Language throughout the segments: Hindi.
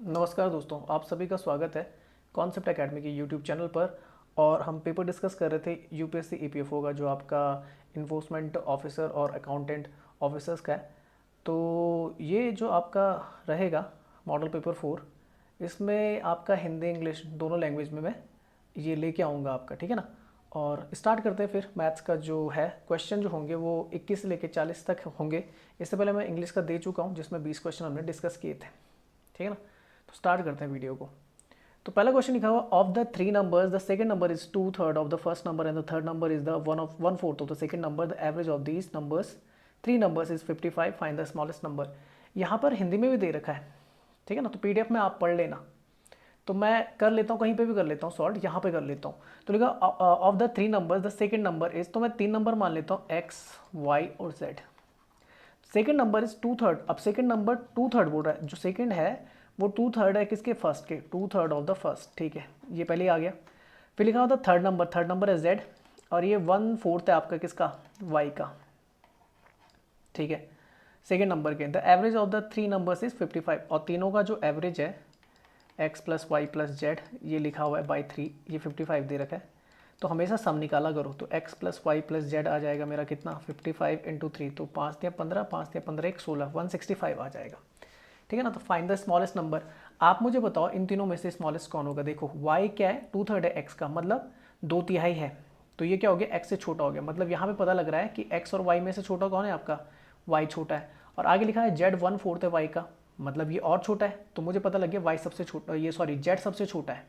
नमस्कार दोस्तों, आप सभी का स्वागत है कॉन्सेप्ट एकेडमी के यूट्यूब चैनल पर। और हम पेपर डिस्कस कर रहे थे यूपीएससी ईपीएफओ का, जो आपका इन्फोर्समेंट ऑफिसर और अकाउंटेंट ऑफिसर्स का है। तो ये जो आपका रहेगा मॉडल पेपर 4, इसमें आपका हिंदी इंग्लिश दोनों लैंग्वेज में मैं ये लेके आऊँगा आपका, ठीक है ना। और स्टार्ट करते हैं फिर। मैथ्स का जो है क्वेश्चन जो होंगे वो 21 से लेकर 40 तक होंगे। इससे पहले मैं इंग्लिश का दे चुका हूँ जिसमें 20 क्वेश्चन हमने डिस्कस किए थे, ठीक है ना। तो स्टार्ट करते हैं वीडियो को। तो पहला क्वेश्चन लिखा हुआ, of the three numbers the second number is 2/3 of the first number and the third number is the 1/4 of the second number, the average of these numbers three numbers is 55, find the smallest number. यहाँ पर हिंदी में भी दे रखा है, ठीक है ना। तो पीडीएफ में आप पढ़ लेना। तो मैं कर लेता हूँ, कहीं पे भी कर लेता हूँ सॉल्व, यहाँ पे कर लेता हूँ। तो लिखा of the three numbers the second number is, तो मैं तीन नंबर मान लेता हूँ, एक्स वाई और जेड। Second number is 2/3। अब सेकेंड नंबर 2/3 बोल रहा है, जो सेकेंड है वो 2/3 है किसके, फर्स्ट के, 2/3 ऑफ द फर्स्ट, ठीक है, ये पहले ही आ गया। फिर लिखा होता थर्ड नंबर है जेड, और ये 1/4 है आपका किसका, वाई का, ठीक है, सेकेंड नंबर के। The average of the three numbers is 55, और तीनों का जो एवरेज है X plus Y plus Z, ये लिखा हुआ है बाई 3, ये 55 दे रखा है। तो हमेशा सम निकाला करो, तो x plus Y plus z आ जाएगा मेरा कितना, 55 इंटू 3, तो 5 या 15, 5 या 15 1 16, 165 आ जाएगा, ठीक है ना। तो फाइंड द स्मॉलेस्ट नंबर। आप मुझे बताओ इन तीनों में से स्मॉलेस्ट कौन होगा। देखो y क्या है, 2/3 है x का, मतलब 2/3 है। तो ये क्या हो गया, x से छोटा हो गया, मतलब यहाँ पे पता लग रहा है कि x और y में से छोटा कौन है आपका, y छोटा है। और आगे लिखा है z 1/4 है y का, मतलब ये और छोटा है। तो मुझे पता लग गया y सबसे छोटा, ये सॉरी z सबसे छोटा है,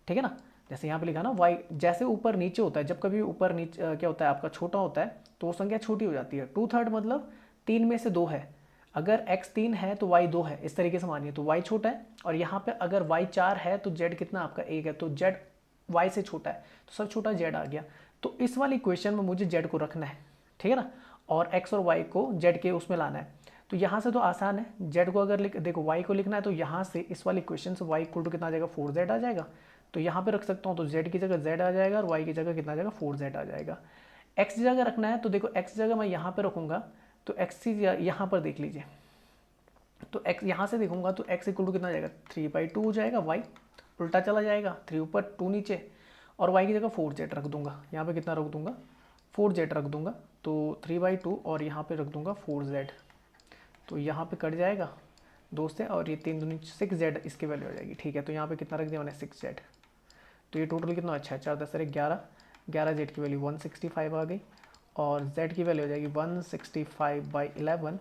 ठीक है ना। जैसे यहाँ पे लिखा ना y, जैसे ऊपर नीचे होता है, जब कभी ऊपर नीचे क्या होता है आपका छोटा होता है तो वो संख्या छोटी हो जाती है। 2/3 मतलब 3 में से 2 है, अगर x 3 है तो y 2 है, इस तरीके से मानिए। तो y छोटा है, और यहाँ पे अगर y 4 है तो z कितना आपका 1 है, तो z y से छोटा है, तो सब छोटा z आ गया। तो इस वाली इक्वेशन में मुझे z को रखना है, ठीक है ना, और x और y को z के उसमें लाना है। तो यहाँ से तो आसान है, z को अगर देखो y को लिखना है, तो यहाँ से इस वाली इक्वेशन से y इक्वल टू कितना आ जाएगा, 4z आ जाएगा। तो यहाँ पे रख सकता हूँ, तो z की जगह z आ जाएगा और y की जगह कितना आ जाएगा, 4z आ जाएगा। x की जगह रखना है, तो देखो x की जगह मैं यहाँ पे रखूँगा, तो x की यहाँ पर देख लीजिए, तो x यहाँ से देखूंगा तो x इक्वल टू कितना आ जाएगा, 3/2 हो जाएगा। y उल्टा चला जाएगा, 3 ऊपर 2 नीचे, और y की जगह 4z रख दूंगा। यहाँ पे कितना रख दूंगा, 4z रख दूंगा, तो 3/2 और यहाँ पे रख दूंगा 4z। तो यहाँ पे कट जाएगा 2 से, और ये 3 दूनी 6z इसकी वैल्यू आ जाएगी, ठीक है। तो यहाँ पे कितना रख दिया मैंने, 6z। तो ये टोटल कितना अच्छा है, 4 10 11, 11z की वैल्यू 165 आ गई, और z की वैल्यू हो जाएगी 165/11,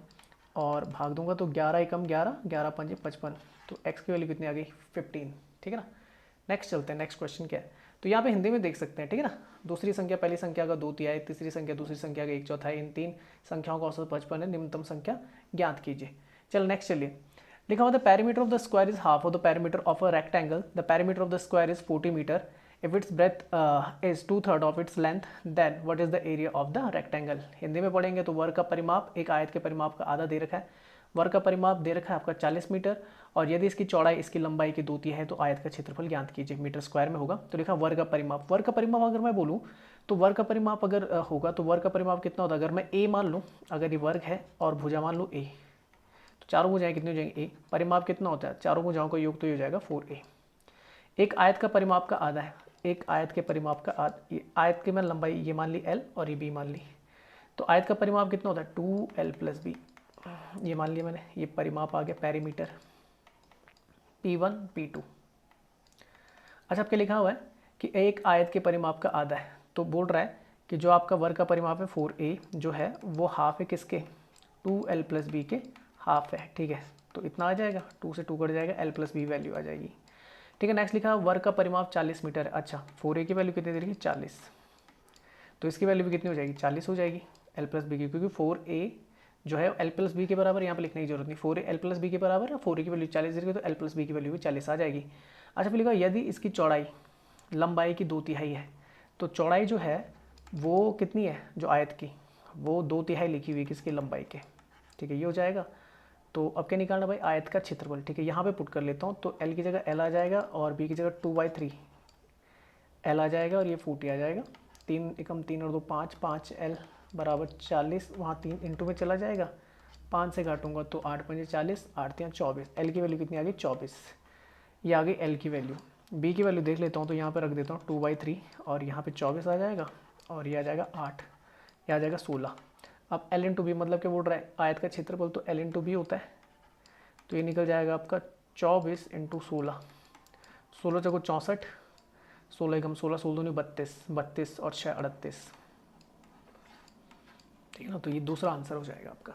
और भाग दूंगा तो 11 एकम 11, 11 पंजे 55, तो x की वैल्यू कितनी आ गई, 15, ठीक है ना। नेक्स्ट चलते हैं, नेक्स्ट क्वेश्चन क्या है। तो यहाँ पे हिंदी में देख सकते हैं, ठीक है ना। दूसरी संख्या पहली संख्या का 2/3, तीसरी संख्या दूसरी संख्या का 1/4, इन तीन संख्याओं का औसत 55 है, निम्नतम संख्या ज्ञात कीजिए। चल नेक्स्ट चलिए। लिखा हुआ the perimeter of the square is half of the perimeter of a rectangle, the perimeter of the square is 40 metre, if its breadth is 2/3 of its length, then what is the area of the rectangle। Hindi में पढ़ेंगे तो वर्ग का परिमाप एक आयत के परिमाप का आधा दे रखा है, वर्ग का परिमाप दे रखा है आपका 40 मीटर, और यदि इसकी चौड़ाई इसकी लंबाई की 2/3 है तो आयत का क्षेत्रफल ज्ञात कीजिए, मीटर स्क्वायर में होगा। तो लिखा वर्ग का परिमाप, वर्ग का परिमाप अगर मैं बोलूँ तो वर्ग का परिमाप अगर होगा तो वर्ग का परिमाप कितना होता है, अगर मैं a मान लूँ, अगर ये वर्ग है और भुजा मान लूँ a, तो चारों भुजाएं कितनी हो जाएंगी a, परिमाप कितना होता है, चारों भुजाओं का योग तो ये हो जाएगा 4a। एक आयत का परिमाप का आधा है, एक आयत के परिमाप का आयत की मैं लंबाई ये मान ली l और ये b मान ली, तो आयत का परिमाप कितना होता है 2l प्लस b, ये मान लिया मैंने, ये परिमाप आ गया पेरीमीटर p1 p2। अच्छा आपके लिखा हुआ है कि एक आयत के परिमाप का आधा है, तो बोल रहा है कि जो आपका वर्ग का परिमाप है 4a जो है वो हाफ है किसके, 2l प्लस b के हाफ है, ठीक है। तो इतना आ जाएगा, 2 से 2 कट जाएगा, l प्लस b वैल्यू आ जाएगी, ठीक है। नेक्स्ट लिखा वर्ग का परिमाप 40 मीटर है। अच्छा 4a की वैल्यू कितनी दे रही है, 40, तो इसकी वैल्यू भी कितनी हो जाएगी, 40 हो जाएगी l प्लस बी की, क्योंकि 4a जो है l प्लस बी के बराबर, यहाँ पे लिखने की जरूरत नहीं, 4a l प्लस बी के बराबर है, 4a की वैल्यू 40 दे रही है तो l प्लस बी की वैल्यू भी 40 आ जाएगी। अच्छा फिर लिखा यदि इसकी चौड़ाई लंबाई की 2/3 है, तो चौड़ाई जो है वो कितनी है, जो आयत की वो 2/3 लिखी हुई किसकी, लंबाई के, ठीक है, ये हो जाएगा। तो अब क्या निकालना भाई, आयत का क्षेत्रफल, ठीक है, यहाँ पे पुट कर लेता हूँ, तो l की जगह l आ जाएगा और b की जगह 2/3 l आ जाएगा, और ये 40 आ जाएगा, 3 एकम 3 और 2 5, 5l बराबर 40, वहाँ 3 इंटू में चला जाएगा, 5 से काटूंगा तो 8 पंजे 40, 8 3 24, l की वैल्यू कितनी आ गई 24। ये आ गई एल की वैल्यू। बी की वैल्यू देख लेता हूँ, तो यहाँ पर रख देता हूँ 2/3 और यहाँ पे 24 आ जाएगा और ये आ जाएगा 8, ये आ जाएगा 16। अब एल इंटू बी मतलब कि बोल रहा है आयत का क्षेत्रफल तो एल इंटू बी होता है, तो ये निकल जाएगा आपका 24 इंटू 16, 16 चौको 64, 16 एकम 16, 16 दूनी 32, 32 और 6 38, ठीक है ना। तो ये दूसरा आंसर हो जाएगा आपका।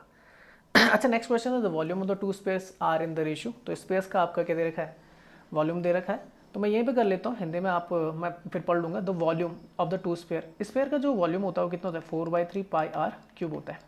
अच्छा नेक्स्ट क्वेश्चन है the volume of the two spheres are in the ratio. तो स्पेस का आपका क्या दे रखा है, वॉल्यूम दे रखा है, तो मैं यहीं पे कर लेता हूँ हिंदी में, मैं फिर पढ़ लूँगा। The volume of the two spheres, spheres का जो वॉल्यूम होता है वो कितना होता है 4/3 पाई आर क्यूब होता है।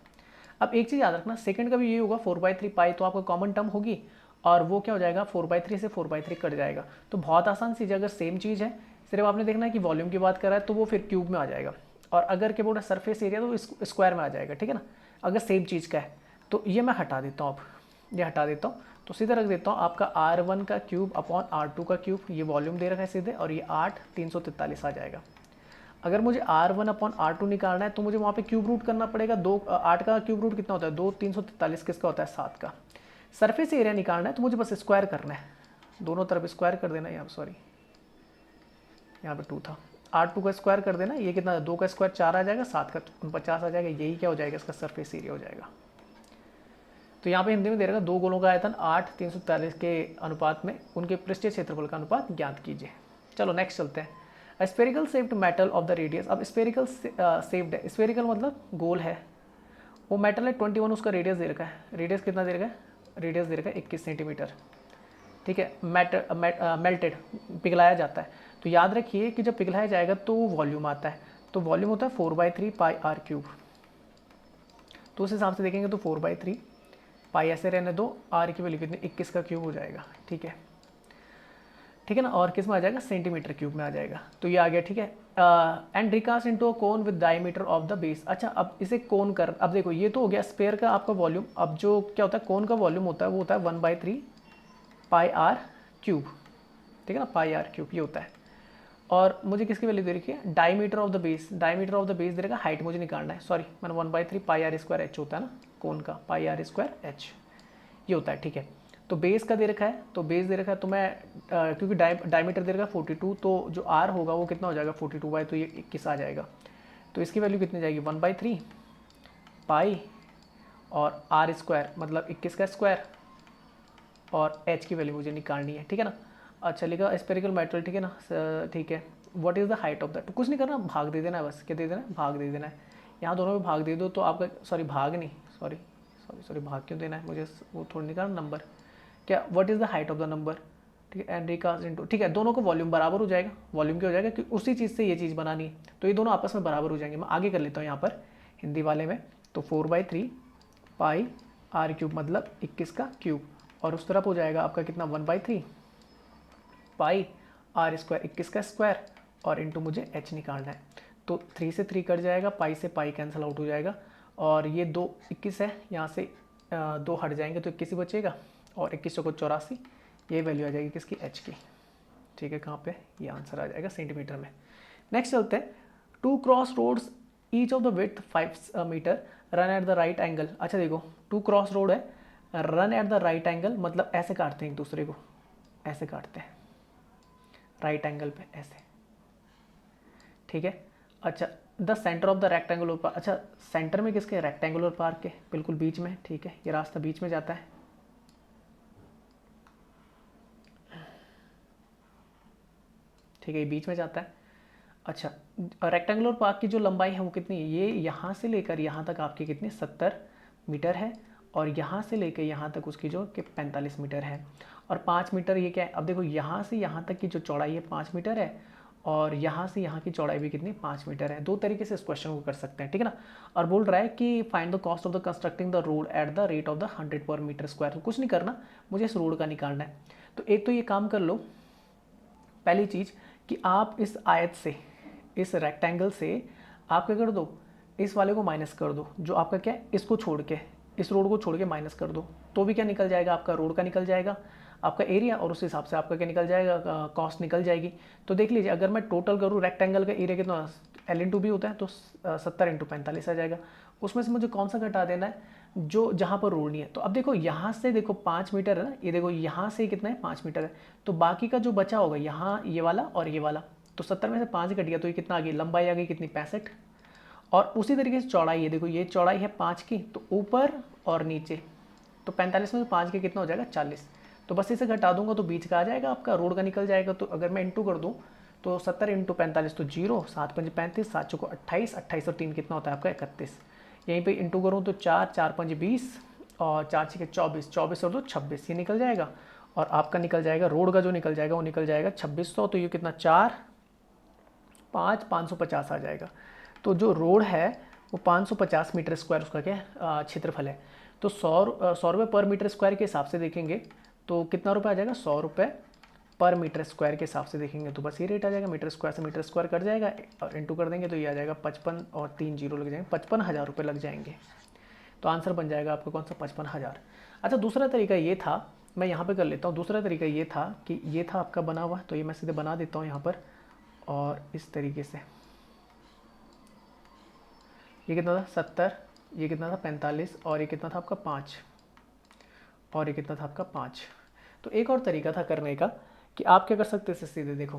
अब एक चीज़ याद रखना, सेकंड का भी ये होगा 4/3 पाई, तो आपका कॉमन टर्म होगी और वो क्या हो जाएगा 4/3 से 4/3 कट जाएगा। तो बहुत आसान चीज़ है, अगर सेम चीज़ है सिर्फ आपने देखना है कि वॉल्यूम की बात कर रहा है तो वो फिर क्यूब में आ जाएगा, और अगर क्या बोल रहा है सरफेस एरिया तो स्क्वायर में आ जाएगा, ठीक है ना, अगर सेम चीज़ का है। तो ये मैं हटा देता हूँ, अब ये हटा देता हूँ, तो सीधा रख देता हूँ आपका R1 का क्यूब अपॉन R2 का क्यूब, ये वॉल्यूम दे रखा है सीधे, और ये 8 343 आ जाएगा। अगर मुझे R1 अपॉन R2 निकालना है तो मुझे वहाँ पे क्यूब रूट करना पड़ेगा। 8 का क्यूब रूट कितना होता है 2, 343 किसका होता है 7 का। सरफेस एरिया निकालना है तो मुझे बस स्क्वायर करना है, दोनों तरफ स्क्वायर कर देना। यहाँ सॉरी यहाँ पे 2 था, 8 2 का स्क्वायर कर देना, ये कितना 2 का स्क्वायर 4 आ जाएगा, 7 का 49 आ जाएगा, यही क्या हो जाएगा इसका सरफेस एरिया हो जाएगा। तो यहाँ पे हिंदी में दे रखा दो गोलों का आयतन 8 343 के अनुपात में उनके पृष्ठीय क्षेत्रफल का अनुपात ज्ञात कीजिए। चलो नेक्स्ट चलते हैं। Spherical shaped metal of the radius. अब स्पेरिकल शेप्ड है, स्पेरिकल मतलब गोल है, वो मेटल है 21, उसका रेडियस दे रखा है। रेडियस कितना दे रखा है, रेडियस दे रखा है 21 सेंटीमीटर, ठीक है। मेल्टेड पिघलाया जाता है, तो याद रखिए कि जब पिघलाया जाएगा तो वॉल्यूम आता है, तो वॉल्यूम होता है 4/3 पाई आर क्यूब। तो उस हिसाब से देखेंगे तो 4/3 पाई ऐसे रहने दो, आर की वैल्यू कितनी 21 का क्यूब हो जाएगा, ठीक है, ठीक है ना, और किस में आ जाएगा सेंटीमीटर क्यूब में आ जाएगा। तो ये आ गया, ठीक है। And recast into a cone with diameter of the base. अच्छा अब इसे कोन कर, अब देखो ये तो हो गया स्पेयर का आपका वॉल्यूम। अब जो क्या होता है कोन का वॉल्यूम होता है वो होता है 1/3 पाई आर क्यूब, ठीक है ना, पाई आर क्यूब ये होता है। और मुझे किसकी वैल्यू दे रखी है diameter of the base, diameter of the base दे रखा, हाइट मुझे निकालना है, सॉरी मैंने 1/3 पाई आर स्क्वायर एच होता है ना कोन का, पाई आर स्क्वायर एच ये होता है, ठीक है। तो बेस का दे रखा है, तो बेस दे रखा है, तो मैं क्योंकि डायमीटर दे रखा है 42, तो जो आर होगा वो कितना हो जाएगा 42 तो ये 21 आ जाएगा। तो इसकी वैल्यू कितनी जाएगी 1/3 पाई और आर स्क्वायर मतलब 21 का स्क्वायर, और एच की वैल्यू मुझे निकालनी है, ठीक है ना। अच्छा लिखा स्पेरिकल मेटल, ठीक है ना, ठीक है। What is the height of that, तो कुछ नहीं करना, भाग दे देना है बस, क्या दे देना है भाग दे देना है। यहाँ दोनों में भाग दे दो तो आपका, सॉरी भाग नहीं, सॉरी सॉरी सॉरी भाग क्यों देना है मुझे, वो थोड़ी निकालना नंबर, क्या what is the height of the number, ठीक है, एंड रिकास्ट इनटू, ठीक है, दोनों को वॉल्यूम बराबर हो जाएगा, वॉल्यूम क्या हो जाएगा कि उसी चीज़ से ये चीज़ बनानी है, तो ये दोनों आपस में बराबर हो जाएंगे। मैं आगे कर लेता हूँ यहाँ पर हिंदी वाले में, तो 4/3 पाई आर क्यूब मतलब 21 का क्यूब, और उस तरफ हो जाएगा आपका कितना 1/3 पाई आर स्क्वायर 21 का स्क्वायर, और इंटू मुझे एच निकालना है। तो 3 से 3 कट जाएगा, पाई से पाई कैंसिल आउट हो जाएगा, और ये 2 21 है, यहाँ से 2 हट जाएंगे तो 21 ही बचेगा, और 21 को 84, ये वैल्यू आ जाएगी किसकी एच की, ठीक है। कहाँ पे ये आंसर आ जाएगा सेंटीमीटर में। नेक्स्ट चलते हैं। 2 cross roads each of the width 5 metre run at the right angle. अच्छा देखो 2 क्रॉस रोड है, run at the right angle मतलब ऐसे काटते हैं एक दूसरे को, ऐसे काटते हैं राइट एंगल पे ऐसे, ठीक है। अच्छा the centre of the rectangular park, अच्छा सेंटर में किसके रेक्टेंगुलर पार्क के बिल्कुल बीच में, ठीक है, ये रास्ता बीच में जाता है, ठीक है, ये बीच में जाता है। अच्छा रेक्टेंगुलर पार्क की जो लंबाई है वो कितनी है, ये यहाँ से लेकर यहाँ तक आपकी कितनी 70 मीटर है, और यहाँ से लेकर यहाँ तक उसकी जो कि 45 मीटर है, और 5 मीटर ये क्या है, अब देखो यहाँ से यहाँ तक की जो चौड़ाई है 5 मीटर है, और यहाँ से यहाँ की चौड़ाई भी कितनी 5 मीटर है। दो तरीके से इस क्वेश्चन को कर सकते हैं, ठीक है ना। और बोल रहा है कि find the cost of the constructing the road at the rate of the 100 पर मीटर स्क्वायर। तो कुछ नहीं करना, मुझे इस रोड का निकालना है। तो एक तो ये काम कर लो, पहली चीज़ कि आप इस आयत से, इस रेक्टेंगल से आप क्या कर दो, इस वाले को माइनस कर दो, जो आपका क्या है इसको छोड़ के, इस रोड को छोड़ के माइनस कर दो, तो भी क्या निकल जाएगा आपका रोड का निकल जाएगा आपका एरिया, और उस हिसाब से आपका क्या निकल जाएगा कॉस्ट निकल जाएगी। तो देख लीजिए अगर मैं टोटल करूँ रेक्टेंगल का एरिया कितना L इंटू बी होता है, तो 70 × 45 आ जाएगा। उसमें से मुझे कौन सा घटा देना है, जो जहाँ पर रोड नहीं है। तो अब देखो यहाँ से देखो 5 मीटर है ना, ये देखो यहाँ से कितना है 5 मीटर है, तो बाकी का जो बचा होगा यहाँ ये वाला और ये वाला, तो 70 में से 5 कट गया तो ये कितना आ गई, लंबाई आ गई कितनी 65। और उसी तरीके से चौड़ाई है, देखो ये चौड़ाई है 5 की, तो ऊपर और नीचे, तो 45 में से 5 के कितना हो जाएगा 40। तो बस इसे घटा दूंगा तो बीच का आ जाएगा आपका, रोड का निकल जाएगा। तो अगर मैं इंटू कर दूँ तो 70 इंटू 45 तो 0, 7 5 35, 7 चौको 28, 28 और 3 कितना होता है आपका 31। यहीं पे इंटू करूँ तो 4 4 5 20 और 4 6 24, 24 और 2 26, ये निकल जाएगा। और आपका निकल जाएगा रोड का जो निकल जाएगा वो निकल जाएगा 2600, तो ये कितना 4 5 550 आ जाएगा। तो जो रोड है वो 550 मीटर स्क्वायर उसका क्या क्षेत्रफल है। तो 100 रुपये पर मीटर स्क्वायर के हिसाब से देखेंगे तो कितना रुपये आ जाएगा, 100 रुपये पर मीटर स्क्वायर के हिसाब से देखेंगे तो बस ये रेट आ जाएगा। मीटर स्क्वायर से मीटर स्क्वायर कट जाएगा और इंटू कर देंगे तो ये आ जाएगा 55 और 3 जीरो लग जाएंगे, 55,000 रुपये लग जाएंगे। तो आंसर बन जाएगा आपका कौन सा 55,000। अच्छा दूसरा तरीका ये था, मैं यहाँ पे कर लेता हूँ। दूसरा तरीका ये था कि ये था आपका बना हुआ, तो ये मैं सीधे बना देता हूँ यहाँ पर, और इस तरीके से ये कितना था 70, ये कितना था 45 और ये कितना था आपका 5 और ये कितना था आपका 5। तो एक और तरीका था करने का कि आप क्या कर सकते थे, सीधे देखो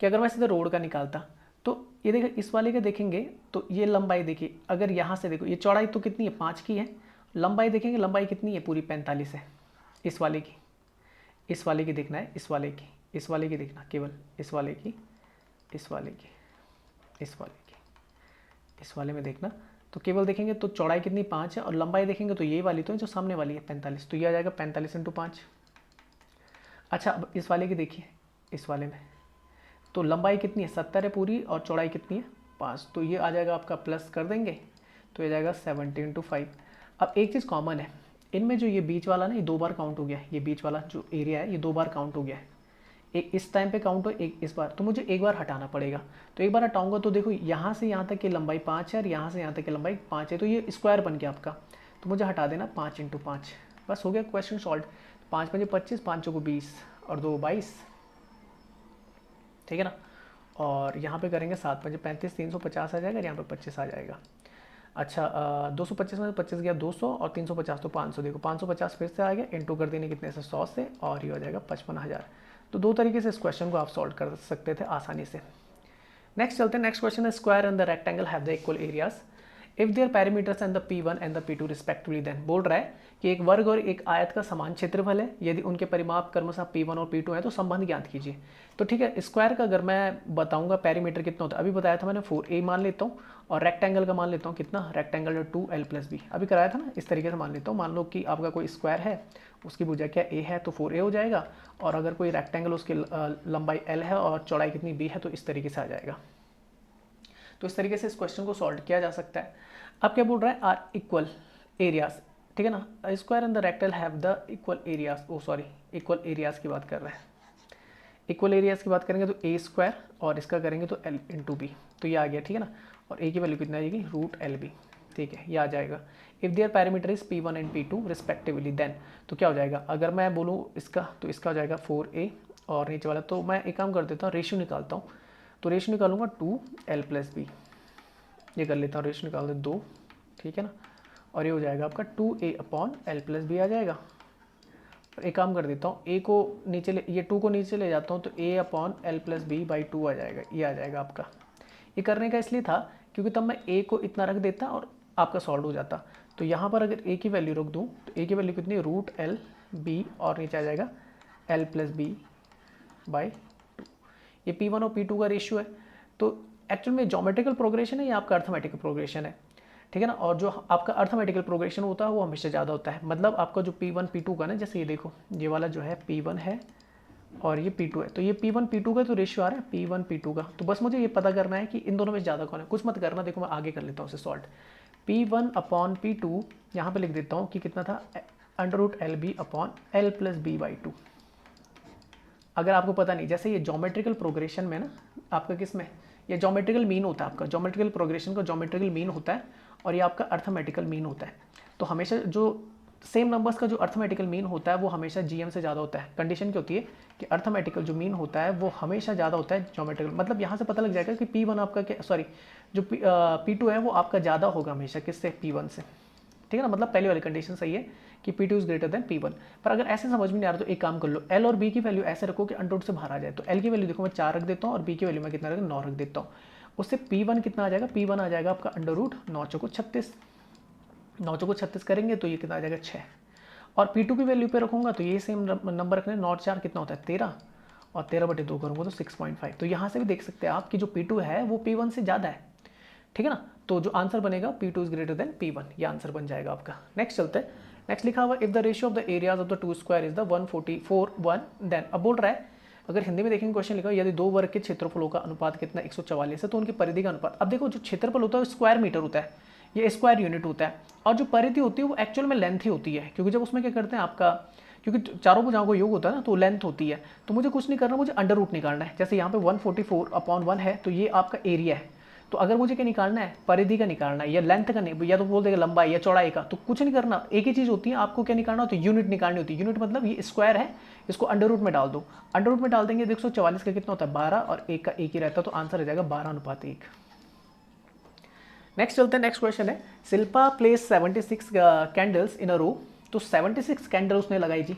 कि अगर मैं सीधे रोड का निकालता तो ये देखो इस वाले का देखेंगे तो ये लंबाई देखिए, अगर यहाँ से देखो ये चौड़ाई तो कितनी है 5 की है, लंबाई देखेंगे लंबाई कितनी है पूरी 45 है। इस वाले की, इस वाले की देखना है, इस वाले की, इस वाले की देखना केवल, इस वाले की, इस वाले की, इस वाले की, इस वाले में देखना। तो केवल देखेंगे तो चौड़ाई कितनी 5 है और लंबाई देखेंगे तो ये वाली तो है जो सामने वाली है 45, तो ये आ जाएगा 45 इंटू 5। अच्छा अब इस वाले की देखिए, इस वाले में तो लंबाई कितनी है 70 है पूरी और चौड़ाई कितनी है 5, तो ये आ जाएगा आपका प्लस कर देंगे तो ये जाएगा 70 इंटू 5। अब एक चीज़ कॉमन है इनमें, जो ये बीच वाला ना ये 2 बार काउंट हो गया, ये बीच वाला जो एरिया है ये 2 बार काउंट हो गया है, एक इस टाइम पे काउंट हो एक इस बार, तो मुझे एक बार हटाना पड़ेगा। तो एक बार हटाऊंगा तो देखो यहाँ से यहाँ तक की लंबाई 5 है और यहाँ से यहाँ तक की लंबाई 5 है, तो ये स्क्वायर बन गया आपका, तो मुझे हटा देना 5 इंटू 5, बस हो गया क्वेश्चन सॉल्व। 5 5 25, 5 चौको 20 और 2 22, ठीक है ना। और यहाँ पे करेंगे 7 5 35, 350 आ जाएगा और यहाँ पे 25 आ जाएगा। अच्छा 225 में 25 गया 200 और 350 तो 500, देखो 550 फिर से आ गया, इंटू कर देने कितने से 100 से और ये हो जाएगा 55,000। तो 2 तरीके से इस क्वेश्चन को आप सॉल्व कर सकते थे आसानी से। नेक्स्ट चलते हैं, नेक्स्ट क्वेश्चन है square and the rectangle have the equal areas if their perimeters and the P1 and the P2 respectively, then बोल रहा है कि एक वर्ग और एक आयत का समान क्षेत्रफल है, यदि उनके परिमाप क्रमशः P1 और P2 है तो संबंध ज्ञात कीजिए। तो ठीक है, स्क्वायर का अगर मैं बताऊंगा पैरामीटर कितना होता है, अभी बताया था मैंने 4a मान लेता हूँ, और रेक्टेंगल का मान लेता हूँ कितना, रेक्टेंगल 2l + b अभी कराया था ना, इस तरीके से मान लेता हूँ। मान लो कि आपका कोई स्क्वायर है उसकी भुजा क्या a है तो 4a हो जाएगा, और अगर कोई रेक्टेंगल उसकी लंबाई l है और चौड़ाई कितनी b है तो इस तरीके से आ जाएगा। तो इस तरीके से इस क्वेश्चन को सॉल्व किया जा सकता है। अब क्या बोल रहा है, आर इक्वल एरियाज, ठीक है ना, square and the rectangle have the equal areas, oh sorry equal areas की बात कर रहे हैं। इक्वल एरियाज की बात करेंगे तो a स्क्वायर और इसका करेंगे तो l इंटू बी, तो ये आ गया, ठीक है ना। और a की वैल्यू कितना आ जाएगी √LB, ठीक है, ये आ जाएगा। If their perimeter is P1 and P2 respectively, then तो क्या हो जाएगा, अगर मैं बोलूँ इसका तो इसका हो जाएगा 4a और नीचे वाला, तो मैं एक काम कर देता हूँ रेशियो निकालता हूँ, तो रेशियो निकालूंगा 2l + b, ये कर लेता हूँ रेशियो निकाल दे 2, ठीक है ना। और ये हो जाएगा आपका 2a/l + b आ जाएगा। और एक काम कर देता हूँ, a को नीचे ले, ये 2 को नीचे ले जाता हूँ तो a/l + b/2 आ जाएगा, ये आ जाएगा आपका। ये करने का इसलिए था क्योंकि तब मैं a को इतना रख देता और आपका सॉल्व हो जाता। तो यहाँ पर अगर a की वैल्यू रख दूँ तो a की वैल्यू कितनी √LB और नीचे आ जाएगा l + b/2। ये P1 और P2 का रेशियो है, तो एक्चुअल में ज्योमेट्रिकल प्रोग्रेशन है या आपका अर्थमेटिकल प्रोग्रेशन है, ठीक है ना। और जो आपका अर्थमेटिकल प्रोग्रेशन होता है वो हमेशा ज़्यादा होता है, मतलब आपका जो P1 P2 का ना, जैसे ये देखो ये वाला जो है P1 है और ये P2 है, तो ये P1 P2 का तो रेशियो आ रहा है P1 P2 का, तो बस मुझे ये पता करना है कि इन दोनों में ज़्यादा कौन है। कुछ मत करना, देखो मैं आगे कर लेता हूँ इसे सॉल्व। P1/P2 यहाँ पर लिख देता हूँ कि कितना था √LB/l + b/2। अगर आपको पता नहीं, जैसे ये ज्योमेट्रिकल प्रोग्रेशन में ना आपका किस में, ये ज्योमेट्रिकल मीन होता है आपका, ज्योमेट्रिकल प्रोग्रेशन का ज्योमेट्रिकल मीन होता है और ये आपका अर्थमेटिकल मीन होता है। तो हमेशा जो सेम नंबर्स का जो अर्थमेटिकल मीन होता है वो हमेशा जीएम से ज़्यादा होता है। कंडीशन क्या होती है कि अर्थमेटिकल जो मीन होता है वो हमेशा ज़्यादा होता है ज्योमेट्रिकल। मतलब यहाँ से पता लग जाएगा कि P1 आपका क्या, सॉरी जो P2 है वो आपका ज़्यादा होगा हमेशा किससे, P1 से। ठीक है ना, मतलब पहले वाली कंडीशन सही है कि P2 is greater than P1। पर अगर ऐसे समझ में नहीं आ रहा तो एक काम कर लो, L और B की वैल्यू ऐसे रखो कि अंडर से बाहर आ जाए। तो L की वैल्यू देखो मैं 4 रख देता हूँ और B की वैल्यू मैं कितना रख 9 रख देता हूँ। उससे P1 कितना आ जाएगा, P1 आ जाएगा आपका अंडर रूट 9 चौको 36, 9 चौको 36 करेंगे तो ये कितना आ जाएगा 6। और P2 की वैल्यू पे रखूंगा तो ये सेम नंबर रखने, 9 4 कितना होता है 13, और 13/2 करूँगा तो 6.5। तो यहाँ से भी देख सकते हैं आप कि जो P2 है वो P1 से ज़्यादा है। ठीक है ना, तो जो आंसर बनेगा P2 is greater than P1, ये आंसर बन जाएगा आपका। नेक्स्ट चलते हैं। नेक्स्ट लिखा हुआ if the ratio of the areas of the two square is the 144:1 then. अब बोल रहा है अगर हिंदी में देखेंगे क्वेश्चन लिखा यदि दो वर्ग के क्षेत्रफलों का अनुपात कितना 144 है तो उनकी परिधि का अनुपात। अब देखो जो क्षेत्रफल होता है वो स्क्वायर मीटर होता है, ये स्क्वायर यूनिट होता है, और जो परिधि होती है वो एक्चुअल में लेंथ ही होती है, क्योंकि जब उसमें क्या करते हैं आपका, क्योंकि चारों भुजाओं का योग होता है ना तो लेंथ होती है। तो मुझे कुछ नहीं करना, मुझे अंडर रूट निकालना है। जैसे यहाँ पे 144/1 है तो ये आपका एरिया है। तो अगर मुझे क्या निकालना है, परिधि का निकालना है, या लेंथ का नहीं, या तो बोल देगा लंबाई या चौड़ाई का, तो कुछ नहीं करना, एक ही चीज़ होती है, आपको क्या निकालना होता है, यूनिट निकालनी होती है। यूनिट मतलब ये स्क्वायर है, इसको अंडर रूट में डाल दो। अंडर रूट में डाल देंगे 144 का कितना होता है 12, और एक का एक ही रहता है, तो आंसर हो जाएगा 12:1। नेक्स्ट चलते हैं, नेक्स्ट क्वेश्चन है शिल्पा प्लेस 76 कैंडल्स इन अ रो। तो 76 कैंडल उसने लगाई जी,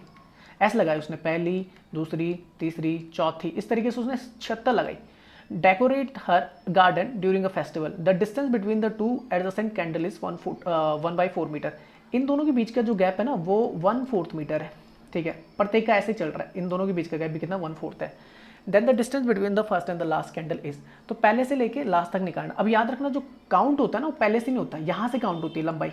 ऐसे लगाई उसने, पहली, दूसरी, तीसरी, चौथी, इस तरीके से उसने 76 लगाई। Decorate her garden during a festival, the distance between the two adjacent candle is 1/4 metre. इन दोनों के बीच का जो गैप है ना वो 1/4 मीटर है। ठीक है, प्रत्येक का ऐसे चल रहा है, इन दोनों के बीच का गैप भी कितना 1/4 है। Then the distance between the first and the last candle is, तो पहले से लेके लास्ट तक निकालना। अब याद रखना जो काउंट होता है ना वो पहले से नहीं होता, यहाँ से काउंट होती है लंबाई।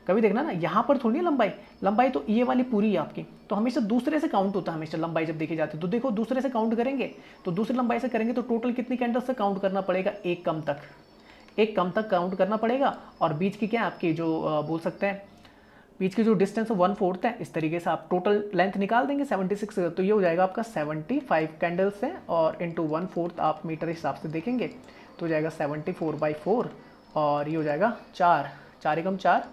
कभी देखना ना यहाँ पर थोड़ी है लंबाई, लंबाई तो ये वाली पूरी है आपकी, तो हमेशा दूसरे से काउंट होता है हमेशा लंबाई जब देखी जाती है। तो देखो दूसरे से काउंट करेंगे तो दूसरी लंबाई से करेंगे तो टोटल कितनी कैंडल से काउंट करना पड़ेगा, एक कम तक, एक कम तक काउंट करना पड़ेगा। और बीच की क्या आपकी जो बोल सकते हैं बीच की जो डिस्टेंस 1/4 है, इस तरीके से आप टोटल लेंथ निकाल देंगे 76, तो ये हो जाएगा आपका 75 कैंडल्स है, और इंटू 1/4 आप मीटर हिसाब से देखेंगे तो हो जाएगा 74/4, और ये हो जाएगा 4, 4 एकम 4,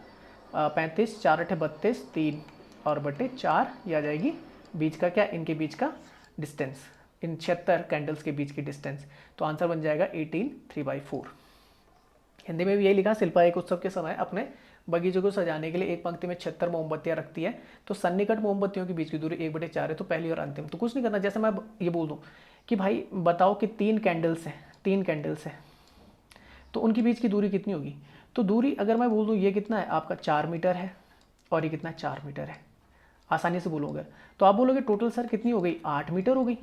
35, 4 8 32, 3 और बटे 4, ये आ जाएगी बीच का क्या, इनके बीच का डिस्टेंस, इन 76 कैंडल्स के बीच की डिस्टेंस। तो आंसर बन जाएगा 18 3/4। हिंदी में भी यही लिखा, शिल्पा एक उत्सव के समय अपने बगीचे को सजाने के लिए एक पंक्ति में 76 मोमबत्तियां रखती है, तो सन्निकट मोमबत्तियों के बीच की दूरी 1/4 है, तो पहली और अंतिम। तो कुछ नहीं करना, जैसे मैं ये बोल दूं कि भाई बताओ कि 3 कैंडल्स हैं, 3 कैंडल्स हैं, तो उनके बीच की दूरी कितनी होगी। तो दूरी अगर मैं बोल दूं ये कितना है आपका 4 मीटर है, और ये कितना 4 मीटर है, आसानी से बोलोगे तो आप बोलोगे टोटल सर कितनी हो गई, 8 मीटर हो गई।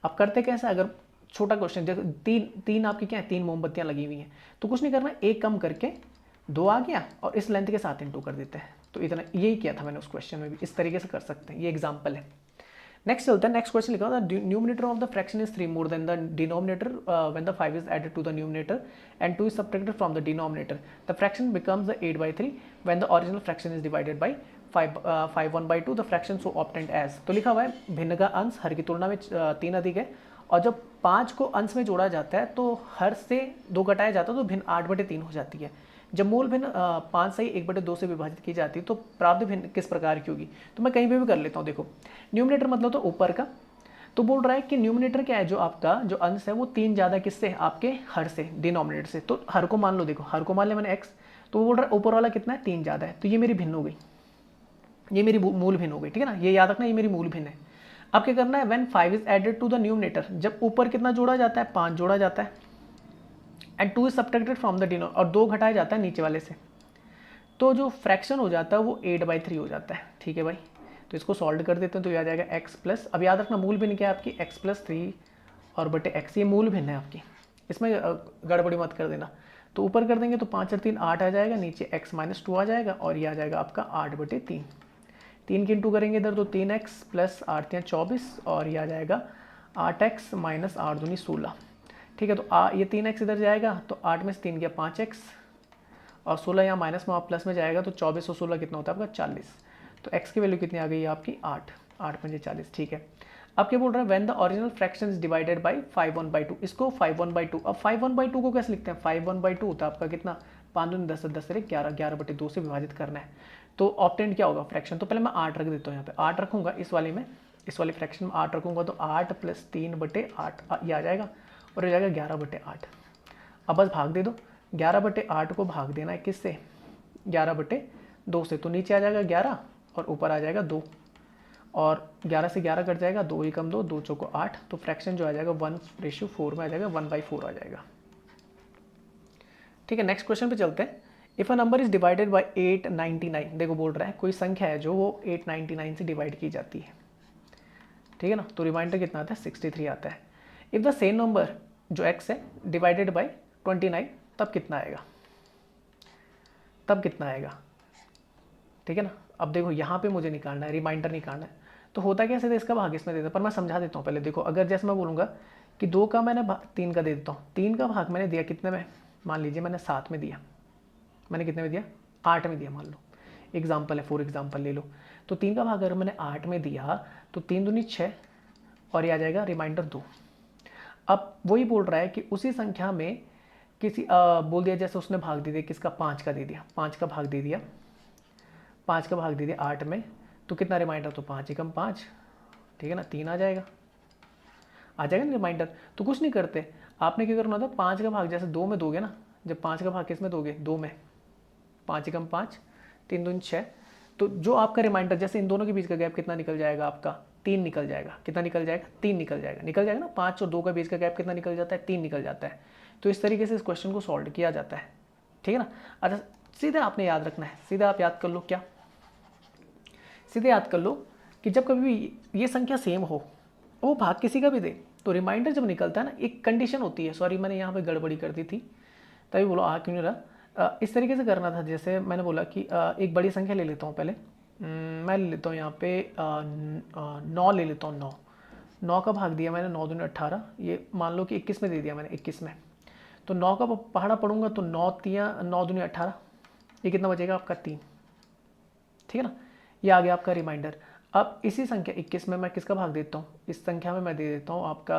अब करते कैसे, अगर छोटा क्वेश्चन, जब तीन आपकी क्या है, 3 मोमबत्तियां लगी हुई हैं, तो कुछ नहीं करना, एक कम करके 2 आ गया और इस लेंथ के साथ इंटू कर देते हैं। तो इतना यही किया था मैंने उस क्वेश्चन में भी, इस तरीके से कर सकते हैं, ये एग्जाम्पल है। नेक्स्ट चलता है, नेक्स्ट क्वेश्चन लिखा हुआ the numerator of the fraction is 3 more than the denominator when the 5 is added to the numerator and 2 is subtracted from the denominator, the fraction becomes the 8/3 when the original fraction is divided by 5 1/2 the fraction so obtained as. तो लिखा हुआ है भिन्न का अंश हर की तुलना में 3 अधिक है, और जब 5 को अंश में जोड़ा जाता है तो हर से 2 घटाया जाता है तो भिन्न 8/3 हो जाती है। जब मूल भिन्न 5 सही 1/2 से विभाजित की जाती है तो प्राप्त भिन्न किस प्रकार की होगी। तो मैं कहीं पे भी कर लेता हूँ। देखो न्यूमिनेटर मतलब तो ऊपर का, तो बोल रहा है कि न्यूमिनेटर क्या है, जो आपका जो अंश है वो 3 ज़्यादा किससे, आपके हर से, डिनोमिनेटर से। तो हर को मान लो, देखो हर को मान लिया मैंने x, तो वो बोल रहा है ऊपर वाला कितना है 3 ज़्यादा है, तो ये मेरी भिन्न हो गई, ये मेरी मूल भिन्न हो गई। ठीक है ना, ये याद रखना, ये मेरी मूल भिन्न है। अब क्या करना है, when 5 is added to the numerator, जब ऊपर कितना जोड़ा जाता है 5 जोड़ा जाता है, and 2 is subtracted from the denominator, और 2 घटाया जाता है नीचे वाले से, तो जो फ्रैक्शन हो जाता है वो 8/3 हो जाता है। ठीक है भाई, तो इसको सॉल्व कर देते हैं तो याद आएगा x प्लस, अब याद रखना मूल भिन्न क्या है आपकी, x प्लस 3 और बटे x, ये मूल भिन्न है आपकी, इसमें गड़बड़ी मत कर देना। तो ऊपर कर देंगे तो 5 और 3 8 आ जाएगा, नीचे x - 2 आ जाएगा, और ये आ जाएगा आपका 8/3। 3 की इंटू करेंगे इधर तो 3x प्लस 8 3 24, और ये आ जाएगा 8x माइनस 8 दूनी 16। ठीक है, तो ये 3x इधर जाएगा, तो 8 में से 3 गया 5x, और 16 यहाँ माइनस में प्लस में जाएगा, तो 24 और 16 कितना होता है आपका 40। तो x की वैल्यू कितनी आ गई है आपकी 8, 8 पंजे 40। ठीक है, अब क्या बोल रहा है, when the original fraction is divided by 5 1/2, इसको 5 1/2, अब 5 1/2 को कैसे लिखते हैं, 5 1/2 होता है आपका कितना 5 दूनी 10 10 11 11/2 से विभाजित करना है। तो ऑप्टेंड क्या होगा फ्रैक्शन, तो पहले मैं 8 रख देता हूँ यहाँ पे, 8 रखूँगा इस वाली में, इस वाली फ्रैक्शन में 8 रखूँगा तो 8 + 3/8 ये आ जाएगा और ये जाएगा 11/8। अब बस भाग दे दो, 11/8 को भाग देना है किससे, 11/2 से, तो नीचे आ जाएगा 11 और ऊपर आ जाएगा 2 और 11 से 11 कट जाएगा, 2 एकम 2, 2 चौको 8, तो फ्रैक्शन जो आ जाएगा 1:4 में आ जाएगा, 1/4 आ जाएगा। ठीक है, नेक्स्ट क्वेश्चन पे चलते हैं। If a number is divided bye 899, देखो बोल रहा है कोई संख्या है जो वो 899 से डिवाइड की जाती है, ठीक है ना, तो रिमाइंडर कितना आता है 63 आता है। इफ़ द सेम नंबर जो x है डिवाइडेड बाय 29, तब कितना आएगा, तब कितना आएगा, ठीक है ना। अब देखो यहाँ पे मुझे निकालना है, रिमाइंडर निकालना है, तो होता कैसे था, इसका भाग इसमें देता, पर मैं समझा देता हूँ पहले। देखो अगर जैसे मैं बोलूँगा कि 2 का मैंने 3 का दे देता हूँ, 3 का भाग मैंने दिया कितने में, मान लीजिए मैंने 7 में दिया, मैंने कितने में दिया, 8 में दिया, मान लो एग्जाम्पल है, फॉर एग्जाम्पल ले लो, तो 3 का भाग अगर मैंने 8 में दिया तो 3 दूनी 6 और ये आ जाएगा रिमाइंडर 2। अब वही बोल रहा है कि उसी संख्या में किसी बोल दिया, जैसे उसने भाग दे दिया किसका, 5 का दे दिया, 5 का भाग दे दिया, 5 का भाग दे दिया 8 में, तो कितना रिमाइंडर, तो 5 एकम 5, ठीक है ना, 3 आ जाएगा, आ जाएगा ना रिमाइंडर। तो कुछ नहीं करते, आपने क्या करना था, 5 का भाग जैसे 2 में दोगे ना, जब 5 का भाग किस में दोगे, 2 में, 5 एकम 5, 3 दूनी 6, तो जो आपका रिमाइंडर, जैसे इन दोनों के बीच का गैप कितना निकल जाएगा आपका, 3 निकल जाएगा, कितना निकल जाएगा, 3 निकल जाएगा, निकल जाएगा ना, 5 और 2 का बीच का गैप कितना निकल जाता है, 3 निकल जाता है। तो इस तरीके से इस क्वेश्चन को सॉल्व किया जाता है, ठीक है ना। अच्छा सीधा आपने याद रखना है, सीधा आप याद कर लो, क्या सीधे याद कर लो कि जब कभी भी ये संख्या सेम हो, वो भाग किसी का भी दे, तो रिमाइंडर जब निकलता है ना, एक कंडीशन होती है, सॉरी मैंने यहाँ पे गड़बड़ी कर दी थी, तभी बोलो आ क्यों नहीं रहा। इस तरीके से करना था, जैसे मैंने बोला कि एक बड़ी संख्या ले लेता हूँ पहले, मैं ले लेता हूँ यहाँ पे 9 ले लेता हूँ, 9 का भाग दिया मैंने, 9 दूनी 18, ये मान लो कि 21 में दे दिया मैंने, 21 में, तो 9 का पहाड़ा पढ़ूंगा तो 9 दूनी 18, ये कितना बचेगा आपका 3, ठीक है ना, ये आ गया आपका रिमाइंडर। अब इसी संख्या 21 में मैं किसका भाग देता हूँ, इस संख्या में मैं दे देता हूँ आपका